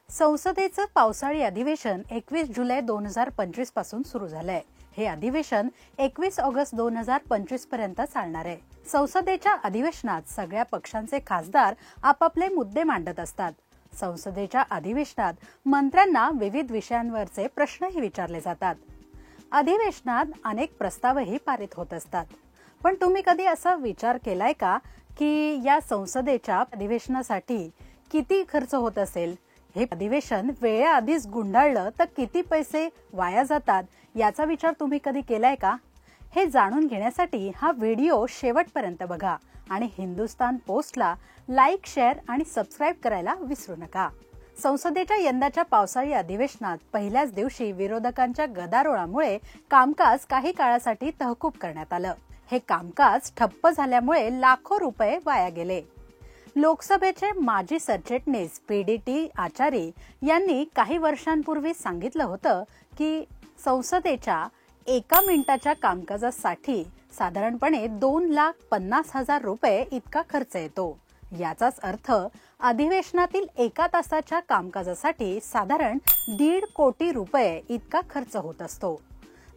संसदेचं पावसाळी अधिवेशन 21 जुलै 2025 पासून सुरू झालंय। हे अधिवेशन 21 ऑगस्ट 2025 पर्यंत चालणार आहे। संसदेच्या अधिवेशनात सगळ्या पक्षांचे खासदार आपापले मुद्दे मांडत असतात। संसदेच्या अधिवेशनात मंत्र्यांना विविध विषयांवरचे प्रश्नही विचारले जातात। अधिवेशनात अनेक प्रस्तावही पारित होत असतात। पण तुम्ही कधी असा विचार केलाय का की या संसदेच्या अधिवेशनासाठी किती खर्च होत असेल? हे अधिवेशन वेळेआधीच गुंडाळलं तर किती पैसे वाया जातात याचा विचार तुम्ही कधी केलाय का? हे जाणून घेण्यासाठी हा व्हिडिओ शेवटपर्यंत बघा आणि हिंदुस्तान पोस्टला लाईक, शेअर आणि सबस्क्राइब करायला विसरू नका। संसदेच्या यंदाच्या पावसाळी अधिवेशनात पहिल्याच दिवशी विरोधकांच्या गदारोळामुळे कामकाज काही काळासाठी तहकूब करण्यात आलं। हे कामकाज ठप्प झाल्यामुळे लाखो रुपये वाया गेले। लोकसभेचे माजी सरचिटणीस पीडीटी आचारी यांनी काही वर्षांपूर्वी सांगितलं होतं की संसदेच्या 1 मिनिटाच्या कामकाजासाठी साधारणपणे 2,50,000 रुपये इतका खर्च येतो। याचाच अर्थ अधिवेशनातील 1 तासाच्या कामकाजासाठी साधारण 1.5 कोटी रुपये इतका खर्च होत असतो।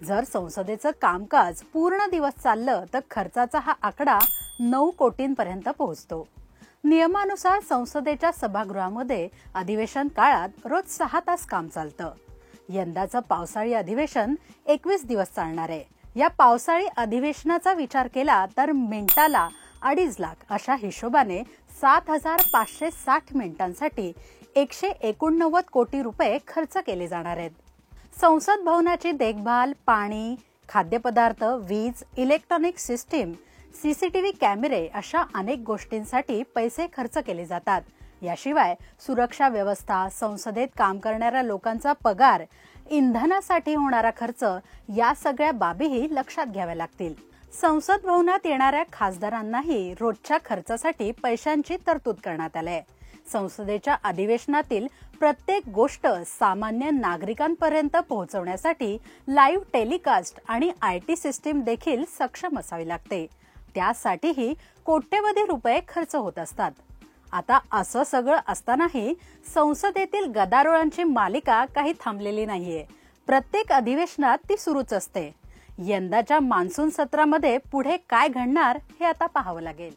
जर संसदेचं कामकाज पूर्ण दिवस चाललं तर खर्चाचा हा आकडा 9 कोटींपर्यंत पोहोचतो। नियमानुसार संसदेच्या सभागृहामध्ये अधिवेशन काळात रोज 6 तास काम चालतं। यंदाचं पावसाळी अधिवेशन 21 दिवस चालणार आहे। या पावसाळी अधिवेशनाचा विचार केला तर मिनिटाला 2.5 लाख अशा हिशोबाने 7,560 मिनिटांसाठी 189 कोटी रुपये खर्च केले जाणार आहेत। संसद भवनाची देखभाल, पाणी, खाद्यपदार्थ, वीज, इलेक्ट्रॉनिक सिस्टीम, सीसीटीव्ही कॅमेरे अशा अनेक गोष्टींसाठी पैसे खर्च केले जातात। याशिवाय सुरक्षा व्यवस्था, संसदेत काम करणाऱ्या लोकांचा पगार, इंधनासाठी होणारा खर्च या सगळ्या बाबीही लक्षात घ्याव्या लागतील। संसद भवनात येणाऱ्या खासदारांनाही रोजच्या खर्चासाठी पैशांची तरतूद करण्यात आली आहे। संसदेच्या अधिवेशनातील प्रत्येक गोष्ट सामान्य नागरिकांपर्यंत पोहोचवण्यासाठी लाईव्ह टेलिकास्ट आणि आयटी सिस्टीम देखील सक्षम असावी लागते। त्यासाठीही कोट्यवधी रुपये खर्च होत असतात। आता असं सगळं असतानाही संसदेतील गदारोळांची मालिका काही थांबलेली नाहीये। प्रत्येक अधिवेशनात ती सुरूच असते। यंदाच्या मान्सून सत्रामध्ये पुढे काय घडणार हे आता पाहावं लागेल।